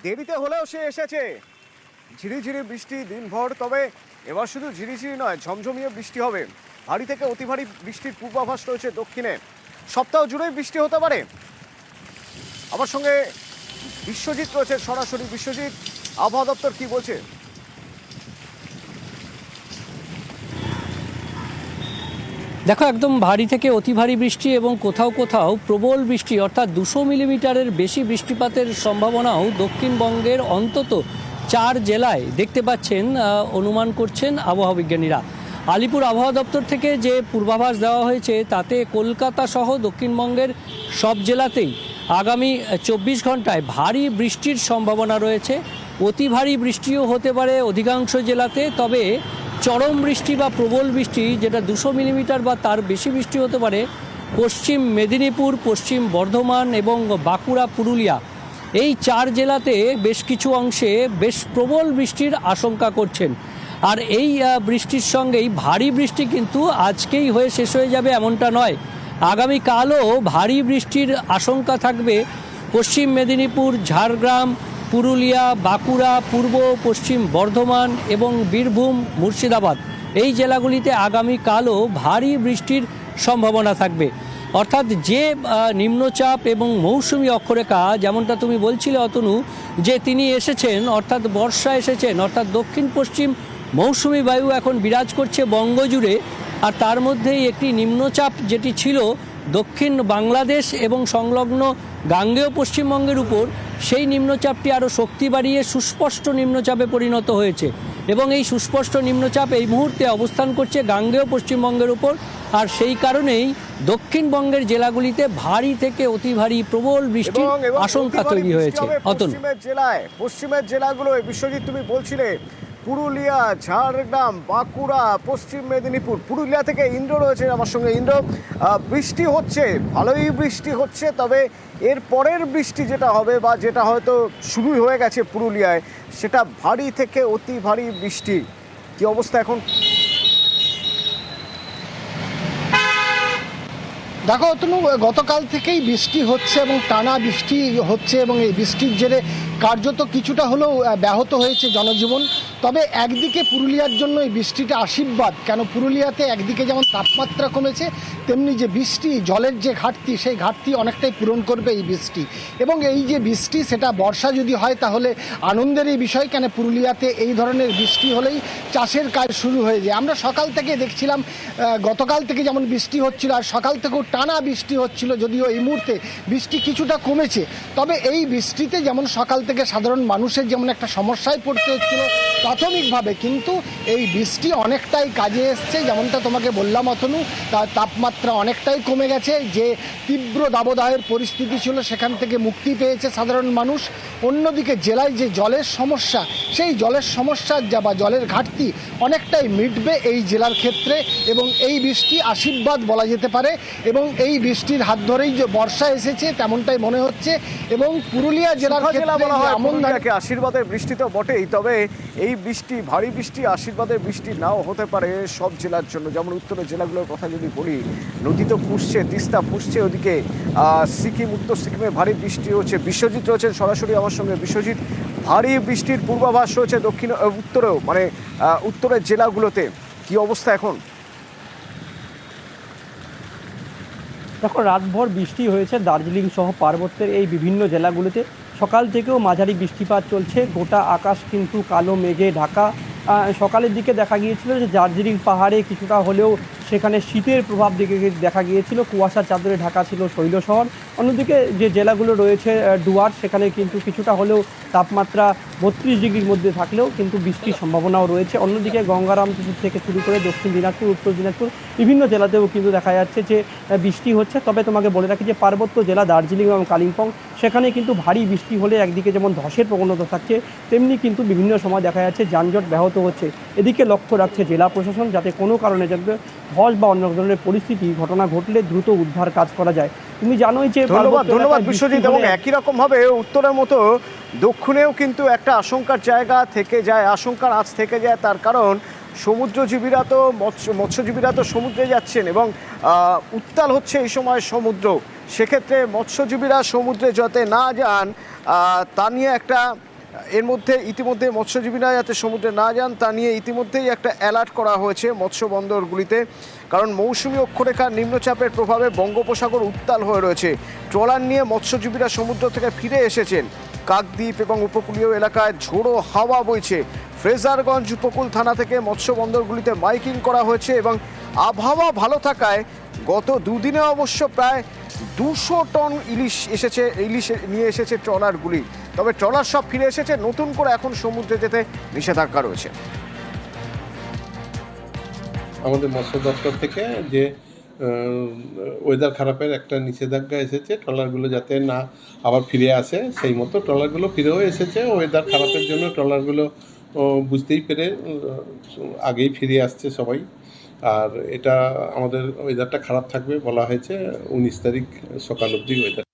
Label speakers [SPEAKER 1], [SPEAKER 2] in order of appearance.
[SPEAKER 1] দেরিতে হলেও সে এসেছে। ঝিরিঝিরি বৃষ্টি দিনভর, তবে এবার শুধু ঝিরিঝিরি নয়, ঝমঝমিয়ে বৃষ্টি হবে। ভারী থেকে অতি ভারী বৃষ্টির পূর্বাভাস রয়েছে দক্ষিণে। সপ্তাহ জুড়েই বৃষ্টি হতে পারে। আমার সঙ্গে বিশ্বজিৎ রয়েছে সরাসরি। বিশ্বজিৎ, আবহাওয়া দপ্তর কি বলছে?
[SPEAKER 2] দেখো, একদম ভারী থেকে অতি ভারী বৃষ্টি এবং কোথাও কোথাও প্রবল বৃষ্টি, অর্থাৎ 200 মিলিমিটারের বেশি বৃষ্টিপাতের সম্ভাবনাও দক্ষিণবঙ্গের অন্তত 4 জেলায় দেখতে পাচ্ছেন, অনুমান করছেন আবহাওয়া বিজ্ঞানীরা। আলিপুর আবহাওয়া দপ্তর থেকে যে পূর্বাভাস দেওয়া হয়েছে তাতে কলকাতা সহ দক্ষিণবঙ্গের সব জেলাতেই আগামী 24 ঘন্টায় ভারী বৃষ্টির সম্ভাবনা রয়েছে। অতি ভারী বৃষ্টিও হতে পারে অধিকাংশ জেলাতে, তবে চরম বৃষ্টি বা প্রবল বৃষ্টি, যেটা 200 মিলিমিটার বা তার বেশি বৃষ্টি হতে পারে পশ্চিম মেদিনীপুর, পশ্চিম বর্ধমান এবং বাঁকুড়া, পুরুলিয়া, এই 4 জেলাতে বেশ কিছু অংশে বেশ প্রবল বৃষ্টির আশঙ্কা করছেন। আর এই বৃষ্টির সঙ্গেই ভারী বৃষ্টি কিন্তু আজকেই হয়ে শেষ হয়ে যাবে এমনটা নয়। আগামীকালও ভারী বৃষ্টির আশঙ্কা থাকবে পশ্চিম মেদিনীপুর, ঝাড়গ্রাম, পুরুলিয়া, বাঁকুড়া, পূর্ব পশ্চিম বর্ধমান এবং বীরভূম, মুর্শিদাবাদ, এই জেলাগুলিতে আগামীকালও ভারী বৃষ্টির সম্ভাবনা থাকবে। অর্থাৎ যে নিম্নচাপ এবং মৌসুমি অক্ষরেখা, যেমনটা তুমি বলছিলে অতনু, যে তিনি এসেছেন, অর্থাৎ বর্ষা এসেছেন, অর্থাৎ দক্ষিণ পশ্চিম মৌসুমি বায়ু এখন বিরাজ করছে বঙ্গজুড়ে। আর তার মধ্যেই একটি নিম্নচাপ যেটি ছিল দক্ষিণ বাংলাদেশ এবং সংলগ্ন গাঙ্গেয় পশ্চিমবঙ্গের উপর, সেই নিম্নচাপটি আরও শক্তি বাড়িয়ে সুস্পষ্ট নিম্নচাপে পরিণত হয়েছে এবং এই সুস্পষ্ট নিম্নচাপ এই মুহূর্তে অবস্থান করছে গাঙ্গেয় পশ্চিমবঙ্গের উপর। আর সেই কারণেই দক্ষিণবঙ্গের জেলাগুলিতে ভারী থেকে অতি ভারী প্রবল বৃষ্টির আশঙ্কা তৈরি হয়েছে।
[SPEAKER 1] পশ্চিমের জেলাগুলো, বিশ্বজিৎ তুমি বলছিলে পুরুলিয়া, ঝাড়গ্রাম, বাঁকুড়া, পশ্চিম মেদিনীপুর। পুরুলিয়া থেকে ইন্দ্র রয়েছে আমার সঙ্গে। ইন্দ্র, বৃষ্টি হচ্ছে, ভালোই বৃষ্টি হচ্ছে, তবে এর পরের বৃষ্টি যেটা হবে বা যেটা হয়তো শুরুই হয়ে গেছে পুরুলিয়ায়, সেটা ভারী থেকে অতি ভারী বৃষ্টি। কি অবস্থা এখন?
[SPEAKER 3] দেখো অতনু, গতকাল থেকেই বৃষ্টি হচ্ছে এবং টানা বৃষ্টি হচ্ছে এবং এই বৃষ্টির জেরে কার্যত কিছুটা হলেও ব্যাহত হয়েছে জনজীবন। তবে একদিকে পুরুলিয়ার জন্য এই বৃষ্টিটা আশীর্বাদ, কেন পুরুলিয়াতে একদিকে যেমন তাপমাত্রা কমেছে, তেমনি যে বৃষ্টি, জলের যে ঘাটতি, সেই ঘাটতি অনেকটাই পূরণ করবে এই বৃষ্টি। এবং এই যে বৃষ্টি, সেটা বর্ষা যদি হয় তাহলে আনন্দের এই বিষয়, কেন পুরুলিয়াতে এই ধরনের বৃষ্টি হলেই চাষের কাজ শুরু হয়ে যায়। আমরা সকাল থেকে দেখছিলাম, গতকাল থেকে যেমন বৃষ্টি হচ্ছিল আর সকাল থেকেও টানা বৃষ্টি হচ্ছিল, যদিও এই মুহূর্তে বৃষ্টি কিছুটা কমেছে। তবে এই বৃষ্টিতে যেমন সকাল থেকে সাধারণ মানুষের যেমন একটা সমস্যায় পড়তে হচ্ছিল প্রাথমিকভাবে, কিন্তু এই বৃষ্টি অনেকটাই কাজে এসছে। যেমনটা তোমাকে বললাম অতনু, তার তাপমাত্রা অনেকটাই কমে গেছে। যে তীব্র দাবদাহের পরিস্থিতি ছিল সেখান থেকে মুক্তি পেয়েছে সাধারণ মানুষ। অন্যদিকে জেলায় যে জলের সমস্যা, সেই জলের সমস্যা বা জলের ঘাটতি অনেকটাই মিটবে এই জেলার ক্ষেত্রে এবং এই বৃষ্টি আশীর্বাদ বলা যেতে পারে। এবং এই বৃষ্টির হাত ধরেই যে বর্ষা এসেছে তেমনটাই মনে হচ্ছে। এবং পুরুলিয়া জেলার ক্ষেত্রে
[SPEAKER 1] আশীর্বাদের বৃষ্টি তো বটেই, তবে এই বৃষ্টি, ভারী বৃষ্টি আশীর্বাদের বৃষ্টি নাও হতে পারে সব জেলার জন্য। যেমন উত্তরের জেলাগুলোর কথা যদি বলি, নদী তো ফুসছে, তিস্তা ফুসছে, ওদিকে সিকিম, উত্তর সিকিমে ভারী বৃষ্টি হচ্ছে। বিশ্বজিৎ রয়েছেন সরাসরি আমার সঙ্গে। বিশ্বজিৎ, ভারী বৃষ্টির পূর্বাভাস রয়েছে দক্ষিণ উত্তরেও, মানে উত্তরের জেলাগুলোতে। কি অবস্থা এখন?
[SPEAKER 4] দেখো, রাতভর বৃষ্টি হয়েছে দার্জিলিং সহ পার্বত্যের এই বিভিন্ন জেলাগুলিতে। সকাল থেকেও মাঝারি বৃষ্টিপাত চলছে। গোটা আকাশ কিন্তু কালো মেঘে ঢাকা। সকালের দিকে দেখা গিয়েছিল যে দার্জিলিং পাহাড়ে কিছুটা হলেও সেখানে শীতের প্রভাব দেখা গিয়েছিল, কুয়াশার চাদরে ঢাকা ছিল শৈলশহর। অন্যদিকে যে জেলাগুলো রয়েছে ডুয়ার্স, সেখানে কিন্তু কিছুটা হলেও তাপমাত্রা 32 ডিগ্রির মধ্যে থাকলেও কিন্তু বৃষ্টির সম্ভাবনাও রয়েছে। অন্যদিকে গঙ্গারামপুর থেকে শুরু করে দক্ষিণ দিনাজপুর, উত্তর দিনাজপুর, বিভিন্ন জেলাতেও কিন্তু দেখা যাচ্ছে যে বৃষ্টি হচ্ছে। তবে তোমাকে বলে রাখি যে পার্বত্য জেলা দার্জিলিং এবং কালিম্পং, সেখানে কিন্তু ভারী বৃষ্টি হলে একদিকে যেমন ধসের প্রবণতা থাকছে, তেমনি কিন্তু বিভিন্ন সময় দেখা যাচ্ছে যানজট ব্যাহত হচ্ছে। এদিকে লক্ষ্য রাখছে জেলা প্রশাসন, যাতে কোনো কারণে যাতে ধস বা অন্য ধরনের পরিস্থিতি ঘটনা ঘটলে দ্রুত উদ্ধার কাজ করা যায়। তুমি জানোই যে
[SPEAKER 1] ধন্যবাদ বিশ্বজিৎ। এবং একই রকম ভাবে উত্তরের মতো দক্ষিণেও কিন্তু একটা আশঙ্কার জায়গা থেকে যায়, আশঙ্কার আঁচ থেকে যায়। তার কারণ সমুদ্রজীবীরা তো মৎস্যজীবীরা তো সমুদ্রে যাচ্ছেন এবং উত্তাল হচ্ছে এই সময় সমুদ্র। সেক্ষেত্রে মৎস্যজীবীরা সমুদ্রে যাতে না যান তা নিয়ে একটা এর মধ্যে ইতিমধ্যে মৎস্যজীবীরা যাতে সমুদ্রে না যান তা নিয়ে ইতিমধ্যেই একটা অ্যালার্ট করা হয়েছে মৎস্য বন্দরগুলিতে, কারণ মৌসুমী অক্ষরেখার নিম্নচাপের প্রভাবে বঙ্গোপসাগর উত্তাল হয়ে রয়েছে। ট্রলার নিয়ে মৎস্যজীবীরা সমুদ্র থেকে ফিরে এসেছেন। কাকদ্বীপ এবং উপকূলীয় এলাকায় ঝোড়ো হাওয়া বইছে। ফ্রেজারগঞ্জ উপকূল থানা থেকে মৎস্য বন্দরগুলিতে মাইকিং করা হয়েছে এবং আবহাওয়া ভালো থাকায় গত দুদিনে অবশ্য প্রায় 200 টন ইলিশ নিয়ে এসেছে ট্রলারগুলি। তবে ট্রলার সব ফিরে এসেছে, নতুন করে এখন সমুদ্রে যেতে নিষেধাজ্ঞা রয়েছে।
[SPEAKER 5] আমাদের মৎস্য দপ্তর থেকে যে ওয়েদার খারাপের একটা নিষেধাজ্ঞা এসেছে, ট্রলারগুলো যাতে না আবার ফিরে আসে সেই মতো ট্রলারগুলো ফিরেও এসেছে। ওয়েদার খারাপের জন্য ট্রলারগুলো বুঝতেই পেরে আগেই ফিরে আসছে সবাই। আর এটা আমাদের ওয়েদারটা খারাপ থাকবে বলা হয়েছে, 19 তারিখ সকাল অবধি ওয়েদার